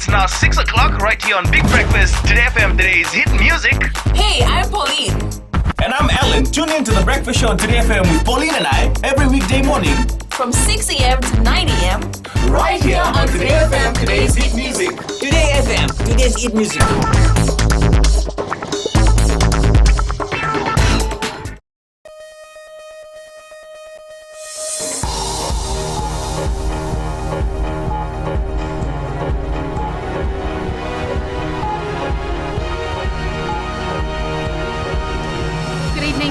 It's now 6 o'clock right here on Big Breakfast. Today FM, today's hit music. Hey, I'm Pauline. And I'm Alan. Tune in to the Breakfast Show on Today FM with Pauline and I every weekday morning. From 6 a.m. to 9 a.m. Right here on Today FM, today's hit music. Today FM, today's hit music.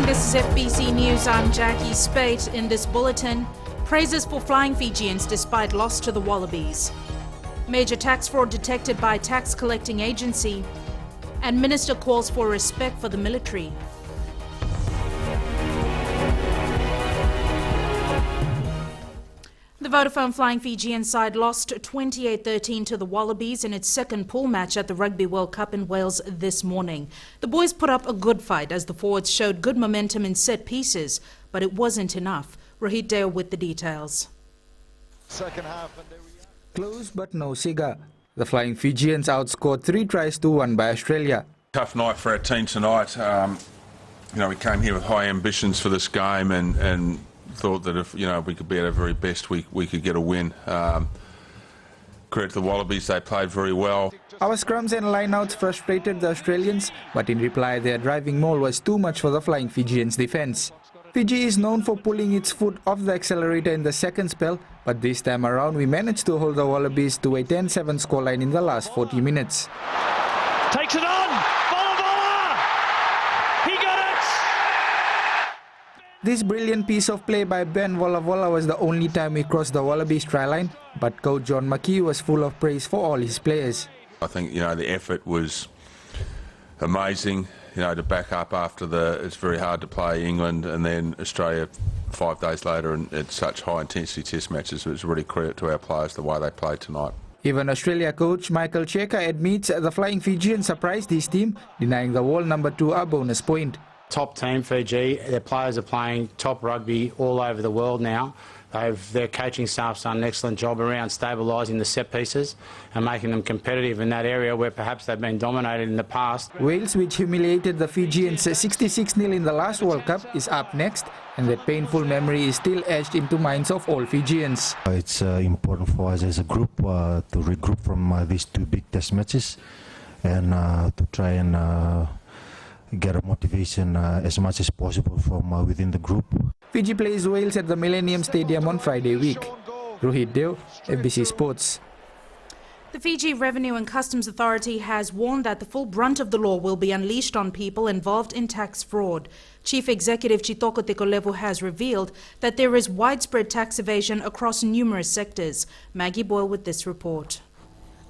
This is FBC News. I'm Jackie Spate. In this bulletin, praises for flying Fijians despite loss to the Wallabies. Major tax fraud detected by tax collecting agency. And minister calls for respect for the military. The Vodafone Flying Fijian side lost 28-13 to the Wallabies in its second pool match at the Rugby World Cup in Wales this morning. The boys put up a good fight as the forwards showed good momentum in set pieces, but it wasn't enough. Rohit Dale with the details. Second half. Close but no cigar. The Flying Fijians outscored 3-1 by Australia. Tough night for our team tonight. We came here with high ambitions for this game and thought that if we could be at our very best, we could get a win. Credit to the Wallabies, they played very well. Our scrums and lineouts frustrated the Australians, but in reply their driving maul was too much for the Flying Fijians' defence. Fiji is known for pulling its foot off the accelerator in the second spell, but this time around we managed to hold the Wallabies to a 10-7 scoreline in the last 40 minutes. Takes it on! Vola! He got it! This brilliant piece of play by Ben Vola was the only time we crossed the Wallabies try line, but coach John McKee was full of praise for all his players. I think the effort was amazing. To back up after it's very hard to play England and then Australia 5 days later, and it's such high intensity test matches. It was really credit to our players the way they played tonight. Even Australia coach Michael Cheika admits the Flying Fijians surprised his team, denying the world number 2 a bonus point. Top team Fiji, their players are playing top rugby all over the world now. Their coaching staff's done an excellent job around stabilising the set pieces and making them competitive in that area where perhaps they've been dominated in the past. Wales, which humiliated the Fijians 66-0 in the last World Cup, is up next, and that painful memory is still etched into minds of all Fijians. It's important for us as a group to regroup from these 2 big test matches and to try and get a motivation as much as possible from within the group. Fiji plays Wales at the Millennium Stadium on Friday week. Rohit Deo, FBC Sports. The Fiji Revenue and Customs Authority has warned that the full brunt of the law will be unleashed on people involved in tax fraud. Chief Executive Chitoko Tekolevu has revealed that there is widespread tax evasion across numerous sectors. Maggie Boyle with this report.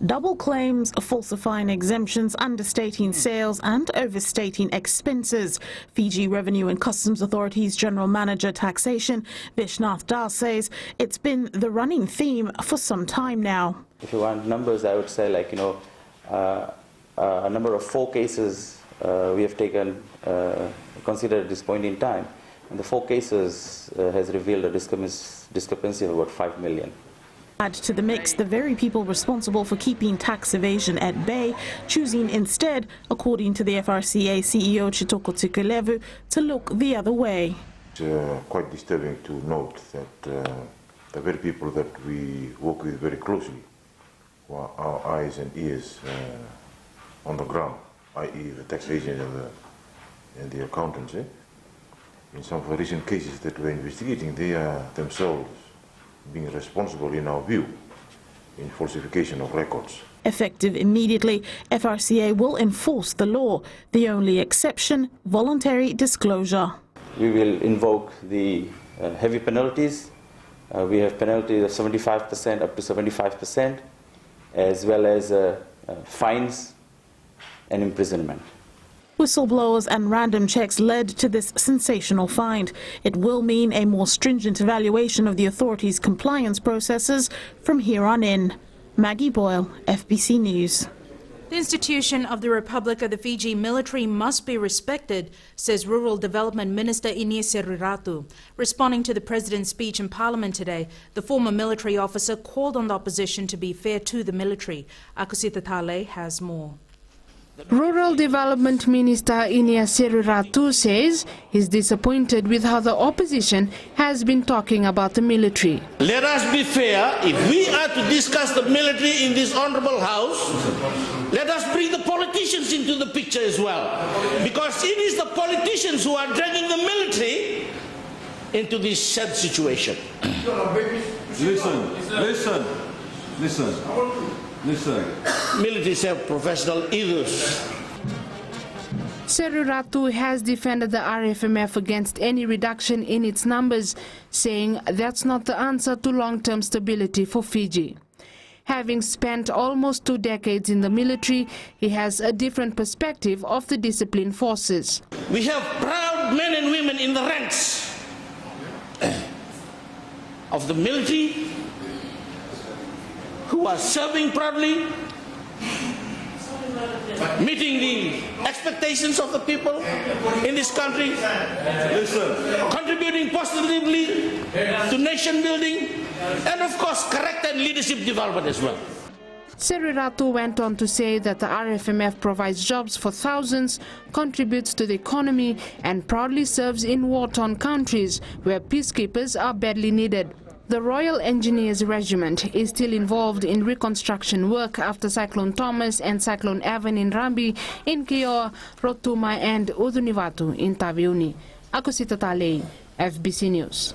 Double claims, falsifying exemptions, understating sales and overstating expenses. Fiji Revenue and Customs Authority's General Manager Taxation, Vishnath Das, says it's been the running theme for some time now. If you want numbers, I would say a number of 4 cases we have taken, considered at this point in time. And the 4 cases has revealed a discrepancy of about 5 million. Add to the mix the very people responsible for keeping tax evasion at bay, choosing instead, according to the FRCA CEO Chitoko Tekolevu, to look the other way. It's quite disturbing to note that the very people that we work with very closely, who are our eyes and ears on the ground, i.e. the tax agents and the accountants, in some of the recent cases that we're investigating, they are themselves being responsible, in our view, in falsification of records. Effective immediately, FRCA will enforce the law. The only exception, voluntary disclosure. We will invoke the heavy penalties. We have penalties of 75% up to 75%, as well as fines and imprisonment. Whistleblowers and random checks led to this sensational find. It will mean a more stringent evaluation of the authorities' compliance processes from here on in. Maggie Boyle, FBC News. The institution of the Republic of the Fiji military must be respected, says Rural Development Minister Ines Seriratu. Responding to the President's speech in Parliament today, the former military officer called on the opposition to be fair to the military. Akusita Tale has more. Rural Development Minister Ines Seriratu says he's disappointed with how the opposition has been talking about the military. Let us be fair. If we are to discuss the military in this honorable house, let us bring the politicians into the picture as well. Because it is the politicians who are dragging the military into this sad situation. Listen. Militaries have professional egos. Seriratu has defended the RFMF against any reduction in its numbers, saying that's not the answer to long-term stability for Fiji. Having spent almost 2 decades in the military, he has a different perspective of the disciplined forces. We have proud men and women in the ranks of the military who are serving proudly, meeting the expectations of the people in this country, contributing positively to nation building, and of course character and leadership development as well. Seriratu went on to say that the RFMF provides jobs for thousands, contributes to the economy, and proudly serves in war-torn countries where peacekeepers are badly needed. The Royal Engineers Regiment is still involved in reconstruction work after Cyclone Thomas and Cyclone Evan in Rambi, in Kioa, Rotuma and Udunivatu in Taveuni. Akusita Tale, FBC News.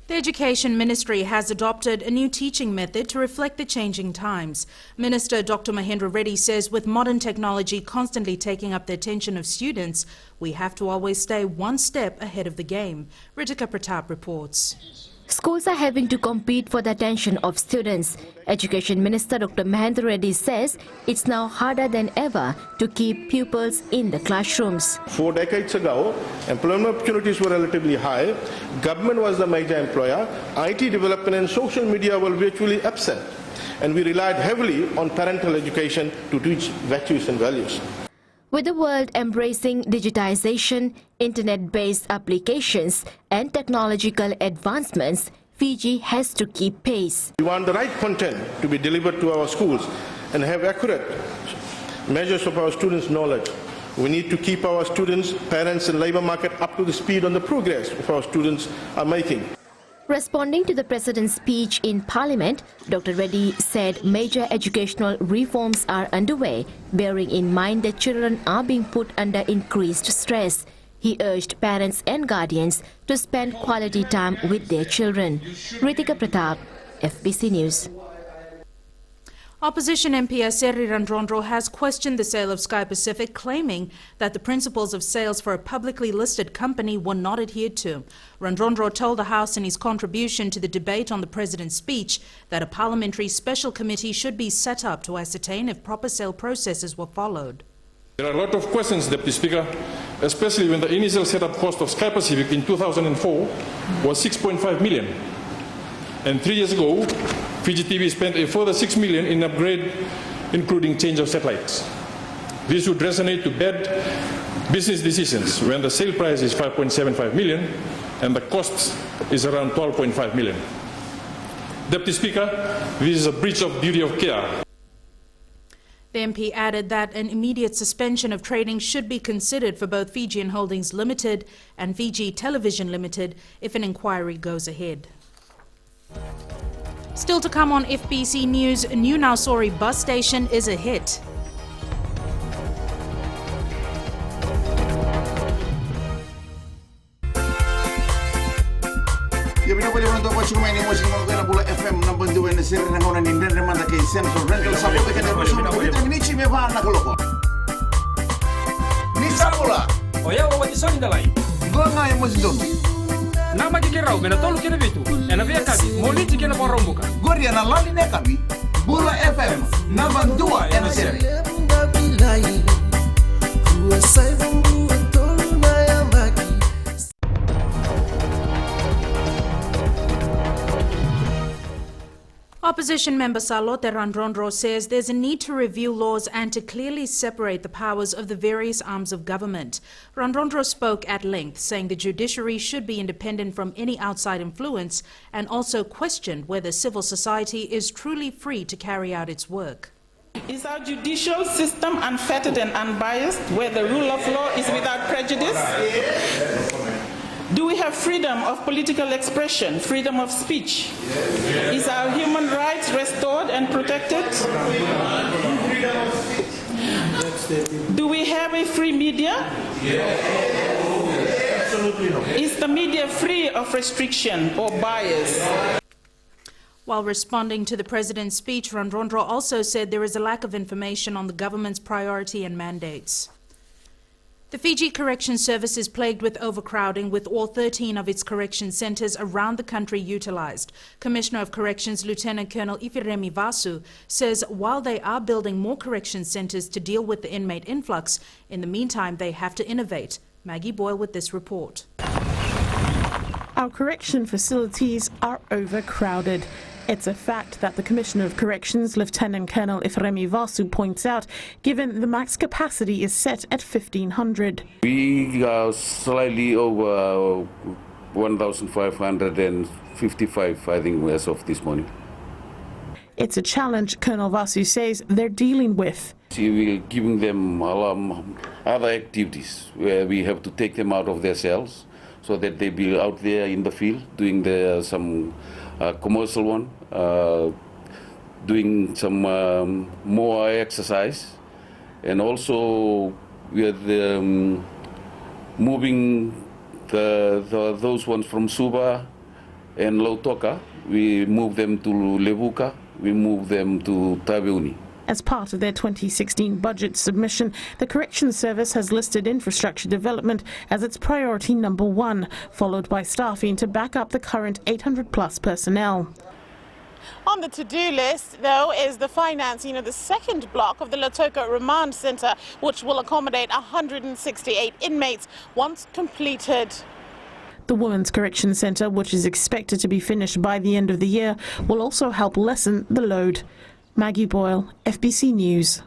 The Education Ministry has adopted a new teaching method to reflect the changing times. Minister Dr. Mahendra Reddy says with modern technology constantly taking up the attention of students, we have to always stay one step ahead of the game. Ritika Pratap reports. Schools are having to compete for the attention of students. Education Minister Dr. Mahendra Reddy says it's now harder than ever to keep pupils in the classrooms. 4 decades ago, employment opportunities were relatively high. Government was the major employer. IT development and social media were virtually absent. And we relied heavily on parental education to teach virtues and values. With the world embracing digitization, internet-based applications and technological advancements, Fiji has to keep pace. We want the right content to be delivered to our schools and have accurate measures of our students' knowledge. We need to keep our students, parents and labour market up to the speed on the progress of our students are making. Responding to the President's speech in Parliament, Dr. Reddy said major educational reforms are underway, bearing in mind that children are being put under increased stress. He urged parents and guardians to spend quality time with their children. Ritika Pratap, FBC News. Opposition MP Aseri Randrondro has questioned the sale of Sky Pacific, claiming that the principles of sales for a publicly listed company were not adhered to. Randrondro told the House in his contribution to the debate on the President's speech that a parliamentary special committee should be set up to ascertain if proper sale processes were followed. There are a lot of questions, Deputy Speaker, especially when the initial setup cost of Sky Pacific in 2004 was 6.5 million. And 3 years ago, Fiji TV spent a further 6 million in upgrade, including change of satellites. This would resonate to bad business decisions when the sale price is 5.75 million and the cost is around 12.5 million. Deputy Speaker, this is a breach of duty of care. The MP added that an immediate suspension of trading should be considered for both Fijian Holdings Limited and Fiji Television Limited if an inquiry goes ahead. Still to come on FBC News, New Nausori bus station is a hit. Ya bina pwede mwanto kwa chukuma ini mwasi kama kwa Bula FM namba nduwe na siri na ngona ni ndende manda kei Central Rental Sapo peke na rusho na kuhita minichi meva na koloko. Ni Sabula. Oya wa watisoni dalai. Ngona ya mwasi dono. Nama jikirau mena tolu kene vitu. Ena via kabi moliti kene kwa rombuka. Goria na lali ne kabi. Bula FM namba nduwa ya na siri. Opposition member Salote Randrondro says there's a need to review laws and to clearly separate the powers of the various arms of government. Randrondro spoke at length, saying the judiciary should be independent from any outside influence and also questioned whether civil society is truly free to carry out its work. Is our judicial system unfettered and unbiased, where the rule of law is without prejudice? Do we have freedom of political expression, freedom of speech? Is our human rights restored and protected? Do we have a free media? Absolutely not. Is the media free of restriction or bias? While responding to the president's speech, Randrondro also said there is a lack of information on the government's priority and mandates. The Fiji Correction Service is plagued with overcrowding, with all 13 of its correction centres around the country utilised. Commissioner of Corrections Lieutenant Colonel Ifiremi Vasu says while they are building more correction centres to deal with the inmate influx, in the meantime they have to innovate. Maggie Boyle with this report. Our correction facilities are overcrowded. It's a fact that the Commissioner of Corrections, Lieutenant Colonel Ifiremi Vasu, points out, given the max capacity is set at 1,500. We are slightly over 1,555, I think, as of this morning. It's a challenge, Colonel Vasu says, they're dealing with. We're giving them other activities where we have to take them out of their cells so that they be out there in the field doing some commercial one, doing some more exercise, and also we are moving those ones from Suba and Lautoka. We move them to Levuka, we move them to Taveuni. As part of their 2016 budget submission, the Corrections Service has listed infrastructure development as its priority number 1, followed by staffing to back up the current 800-plus personnel. On the to-do list, though, is the financing of the second block of the Lautoka Remand Centre, which will accommodate 168 inmates once completed. The Women's Correction Centre, which is expected to be finished by the end of the year, will also help lessen the load. Maggie Boyle, FBC News.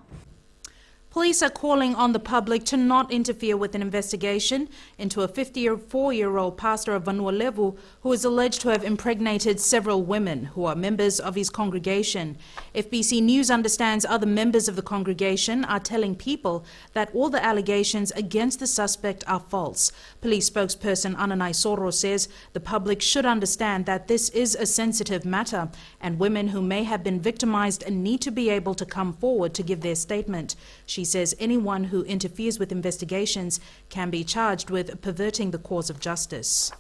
Police are calling on the public to not interfere with an investigation into a 54-year-old pastor of Vanua Levu who is alleged to have impregnated several women who are members of his congregation. FBC News understands other members of the congregation are telling people that all the allegations against the suspect are false. Police spokesperson Ananai Soro says the public should understand that this is a sensitive matter and women who may have been victimized need to be able to come forward to give their statement. She says anyone who interferes with investigations can be charged with perverting the cause of justice.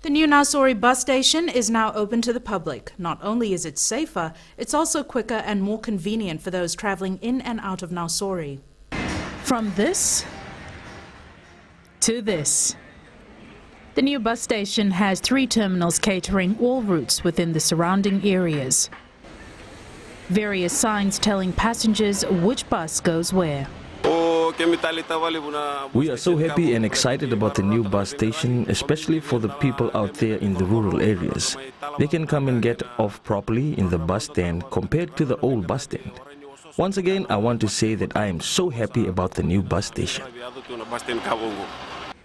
The new Nausori bus station is now open to the public. Not only is it safer, it's also quicker and more convenient for those travelling in and out of Nausori. From this to this. The new bus station has 3 terminals catering all routes within the surrounding areas. Various signs telling passengers which bus goes where. We are so happy and excited about the new bus station, especially for the people out there in the rural areas. They can come and get off properly in the bus stand compared to the old bus stand. Once again, I want to say that I am so happy about the new bus station.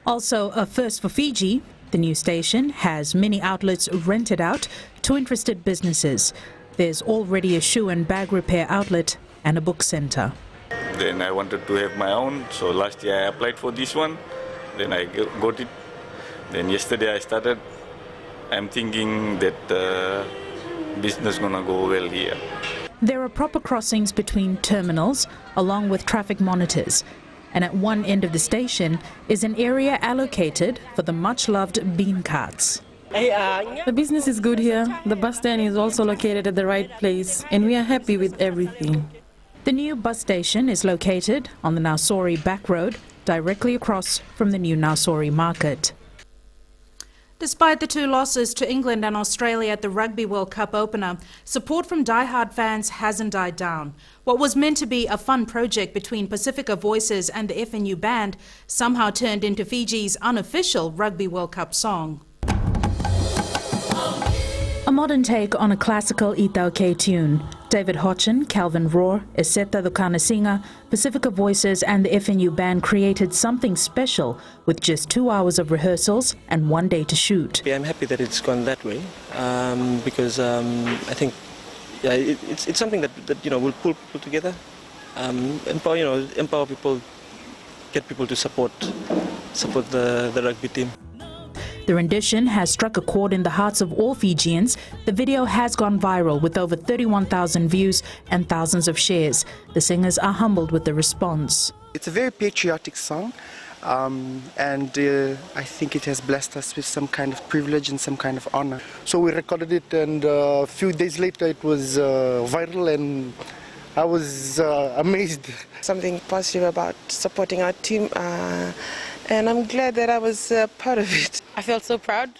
Also a first for Fiji, the new station has many outlets rented out to interested businesses. There's already a shoe and bag repair outlet and a book centre. Then I wanted to have my own, so last year I applied for this one, then I got it. Then yesterday I started. I'm thinking that business gonna go well here. There are proper crossings between terminals along with traffic monitors. And at one end of the station is an area allocated for the much-loved bean carts. The business is good here. The bus stand is also located at the right place, and we are happy with everything. The new bus station is located on the Nausori Back Road, directly across from the new Nausori Market. Despite the 2 losses to England and Australia at the Rugby World Cup opener, support from diehard fans hasn't died down. What was meant to be a fun project between Pacifica Voices and the FNU band somehow turned into Fiji's unofficial Rugby World Cup song. modern take on a classical Itaukei tune. David Hotchin, Calvin Rohr, Eseta Dukana Pacifica Voices and the FNU band created something special with just 2 hours of rehearsals and 1 day to shoot. I'm happy that it's gone that way because I think it's something that will pull people together, empower people, get people to support the rugby team. The rendition has struck a chord in the hearts of all Fijians. The video has gone viral with over 31,000 views and thousands of shares. The singers are humbled with the response. It's a very patriotic song, and I think it has blessed us with some kind of privilege and some kind of honor. So we recorded it, and a few days later it was viral, and I was amazed. Something positive about supporting our team, and I'm glad that I was part of it. I felt so proud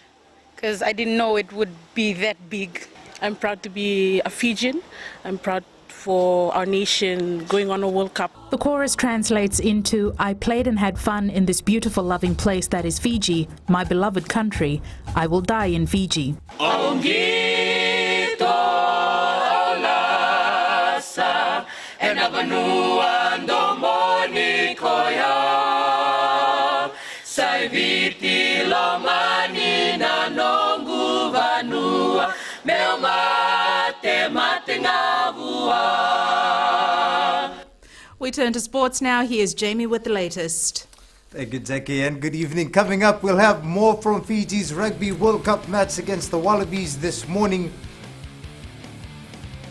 because I didn't know it would be that big. I'm proud to be a Fijian. I'm proud for our nation going on a World Cup. The chorus translates into, I played and had fun in this beautiful loving place that is Fiji, my beloved country. I will die in Fiji. We turn to sports now. Here's Jamie with the latest. Thank you, Jackie, and good evening. Coming up, we'll have more from Fiji's Rugby World Cup match against the Wallabies this morning.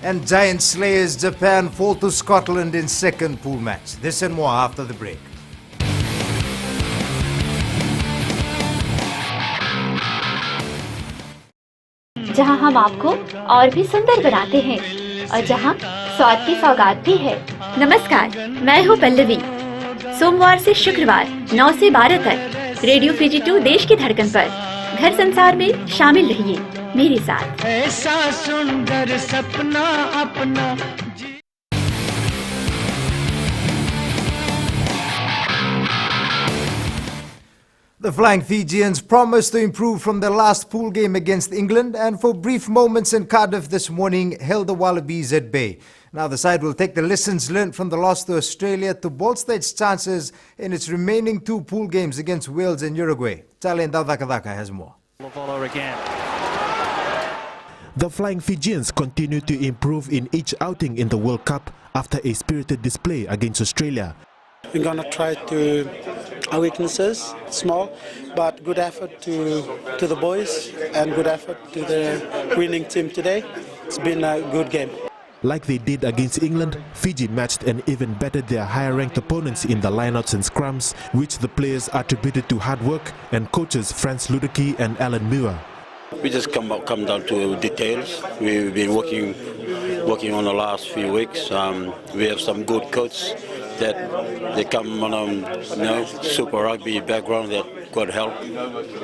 And Giant Slayers Japan fall to Scotland in second pool match. This and more after the break. जहां हम आपको और भी सुंदर बनाते हैं और जहां स्वाद की सौगात भी है। नमस्कार, मैं हूं पल्लवी। सोमवार से शुक्रवार 9 से 12 तक रेडियो फिजी 2 देश की धड़कन पर घर संसार में शामिल रहिए मेरे साथ। ऐसा सुंदर सपना अपना। The Flying Fijians promised to improve from their last pool game against England and for brief moments in Cardiff this morning held the Wallabies at bay. Now the side will take the lessons learned from the loss to Australia to bolster its chances in its remaining 2 pool games against Wales and Uruguay. Talen Daudakadaka has more. Again. The Flying Fijians continue to improve in each outing in the World Cup after a spirited display against Australia. We're going to try to our weaknesses, small, but good effort to the boys and good effort to the winning team today. It's been a good game. Like they did against England, Fiji matched and even bettered their higher-ranked opponents in the lineouts and scrums, which the players attributed to hard work and coaches Franz Ludeke and Alan Muir. We just come down to details. We've been working on the last few weeks. We have some good coaches that they come on Super Rugby background that could help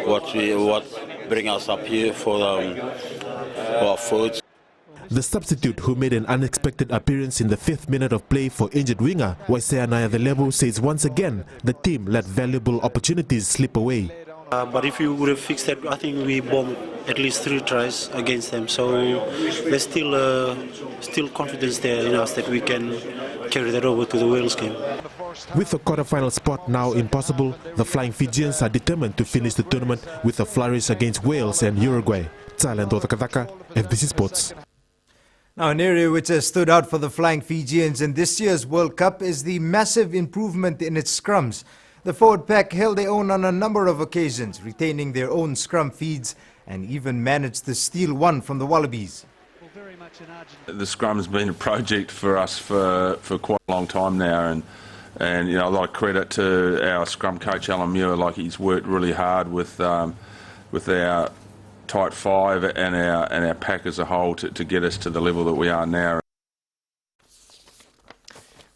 what bring us up here for our foods. The substitute who made an unexpected appearance in the 5th minute of play for injured winger Waisea Nayadelebu says once again the team let valuable opportunities slip away. But if you would have fixed that, I think we bombed at least 3 tries against them. So there's still confidence there in us that we can carry that over to the Wales game. With the quarter-final spot now impossible, the Flying Fijians are determined to finish the tournament with a flourish against Wales and Uruguay. Tsalan Dodakadaka, FBC Sports. Now, an area which has stood out for the Flying Fijians in this year's World Cup is the massive improvement in its scrums. The forward pack held their own on a number of occasions, retaining their own scrum feeds and even managed to steal one from the Wallabies. The scrum's been a project for us for quite a long time now, and a lot of credit to our scrum coach Alan Muir. Like, he's worked really hard with our tight 5 and our pack as a whole to get us to the level that we are now.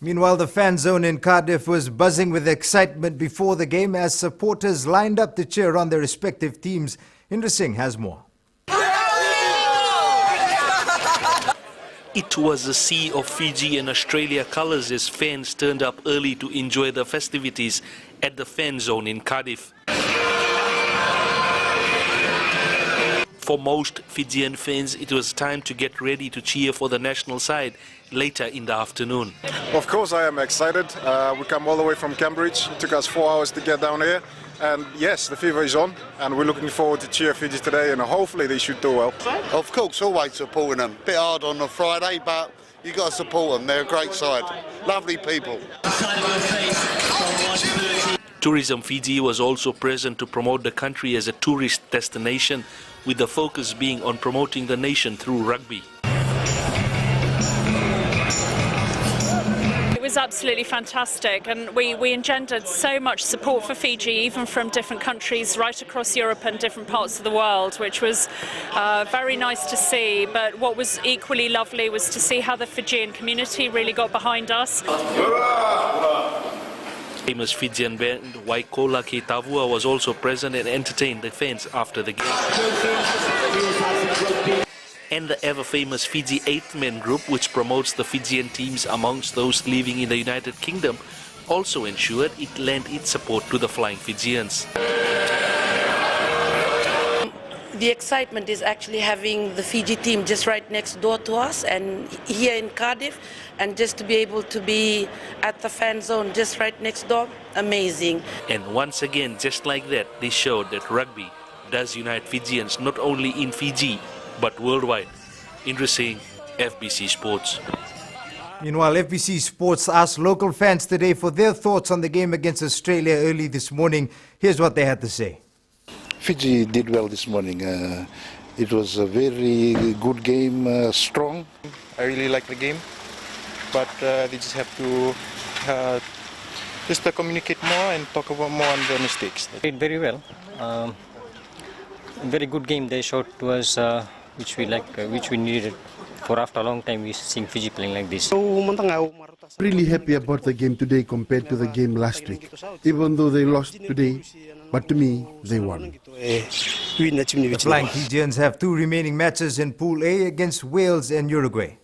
Meanwhile, the fan zone in Cardiff was buzzing with excitement before the game as supporters lined up to cheer on their respective teams. Indra Singh has more. It was a sea of Fiji and Australia colours as fans turned up early to enjoy the festivities at the fan zone in Cardiff. For most Fijian fans, it was time to get ready to cheer for the national side later in the afternoon. Of course I am excited. We come all the way from Cambridge. It took us 4 hours to get down here. And yes, the fever is on, and we're looking forward to cheer Fiji today, and hopefully they should do well. Of course, always supporting them. Bit hard on a Friday, but you got to support them. They're a great side. Lovely people. Tourism Fiji was also present to promote the country as a tourist destination, with the focus being on promoting the nation through rugby. It was absolutely fantastic, and we engendered so much support for Fiji, even from different countries right across Europe and different parts of the world, which was very nice to see. But what was equally lovely was to see how the Fijian community really got behind us. Famous Fijian band Waikola Ke Tavua was also present and entertained the fans after the game. And the ever-famous Fiji 8-man group, which promotes the Fijian teams amongst those living in the United Kingdom, also ensured it lent its support to the Flying Fijians. The excitement is actually having the Fiji team just right next door to us and here in Cardiff, and just to be able to be at the fan zone just right next door, amazing. And once again, just like that, they showed that rugby does unite Fijians not only in Fiji but worldwide. Indra Singh, FBC Sports. Meanwhile, FBC Sports asked local fans today for their thoughts on the game against Australia early this morning. Here's what they had to say. Fiji did well this morning. It was a very good game, strong. I really like the game, but they just have to communicate more and talk about more on the mistakes. They did very well. Very good game they showed to us, which we needed. For after a long time, we've seen Fiji playing like this. Really happy about the game today compared to the game last week. Even though they lost today, but to me, they won. The Flying Fijians have 2 remaining matches in Pool A against Wales and Uruguay.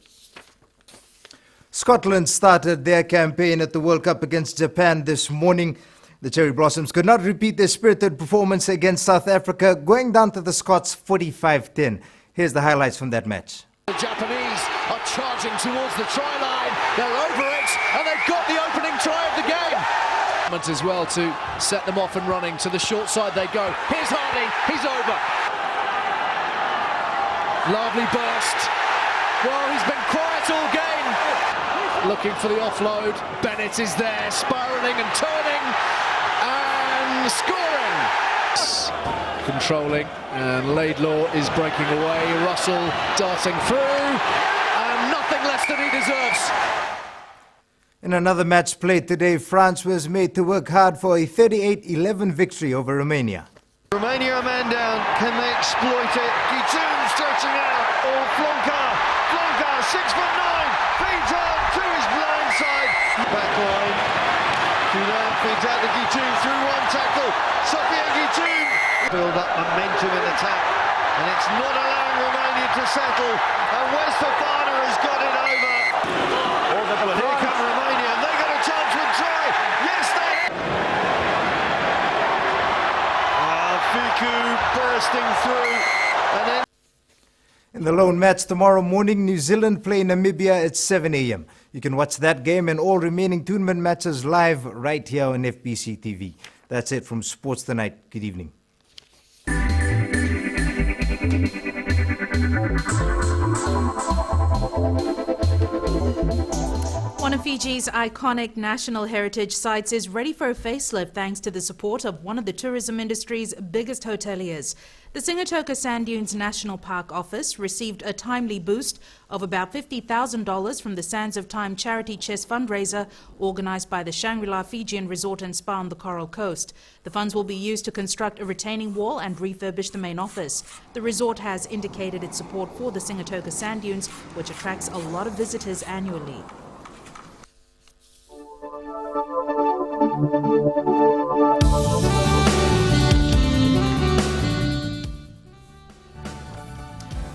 Scotland started their campaign at the World Cup against Japan this morning. The Cherry Blossoms could not repeat their spirited performance against South Africa, going down to the Scots 45-10. Here's the highlights from that match. The Japanese are charging towards the try line. They're over it, and they've got the opening try of the game. As well to set them off and running. To the short side they go. Here's Hardy. He's over. Lovely burst. Well, he's been quiet all game. Looking for the offload. Bennett is there, spiralling and turning and scoring. Controlling, and Laidlaw is breaking away. Russell darting through, and nothing less than he deserves. In another match played today, France was made to work hard for a 38-11 victory over Romania. Romania a man down. Can they exploit it? Guitoun stretching out. Oh, Flonka, 6'9", feeds out to his blind side. Back line. Guitoun feeds out to Guitoun through one tackle. Sofiane Guitoun. Build up momentum in attack, and it's not allowing Romania to settle. And West Fofana has got it over. Here come Romania, and they got a chance with try. Yes, they. Fiku bursting through, and then. In the lone match tomorrow morning, New Zealand play Namibia at 7 a.m. You can watch that game and all remaining tournament matches live right here on FBC TV. That's it from Sports Tonight. Good evening. One of Fiji's iconic national heritage sites is ready for a facelift thanks to the support of one of the tourism industry's biggest hoteliers. The Singatoka Sand Dunes National Park office received a timely boost of about $50,000 from the Sands of Time charity chess fundraiser organised by the Shangri-La Fijian Resort and Spa on the Coral Coast. The funds will be used to construct a retaining wall and refurbish the main office. The resort has indicated its support for the Singatoka Sand Dunes, which attracts a lot of visitors annually.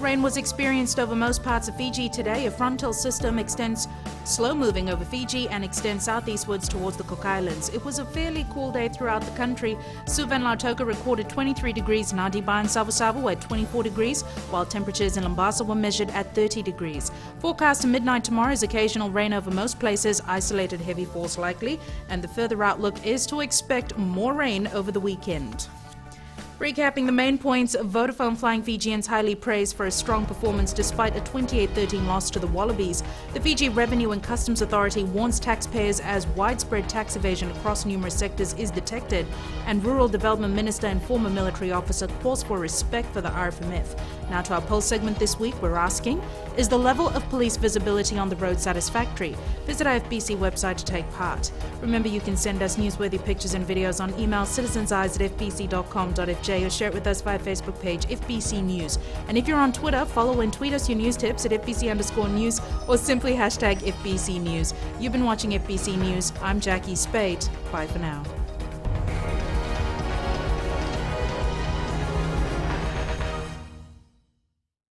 Rain was experienced over most parts of Fiji today. A frontal system extends slow moving over Fiji and extend southeastwards towards the Cook Islands. It was a fairly cool day throughout the country. Suva and Lautoka recorded 23 degrees, Nadiba and Savo were at 24 degrees, while temperatures in Lambasa were measured at 30 degrees. Forecast to midnight tomorrow is occasional rain over most places, isolated heavy falls likely, and the further outlook is to expect more rain over the weekend. Recapping the main points, Vodafone Flying Fijians highly praised for a strong performance despite a 28-13 loss to the Wallabies. The Fiji Revenue and Customs Authority warns taxpayers as widespread tax evasion across numerous sectors is detected, and Rural Development Minister and former military officer calls for respect for the RFMF. Now to our poll segment this week, we're asking, is the level of police visibility on the road satisfactory? Visit our FBC website to take part. Remember, you can send us newsworthy pictures and videos on email citizenseyes@fbc.com.fj or share it with us via Facebook page FBC News. And if you're on Twitter, follow and tweet us your news tips at FBC_news or simply #FBC News. You've been watching FBC News. I'm Jackie Spade. Bye for now.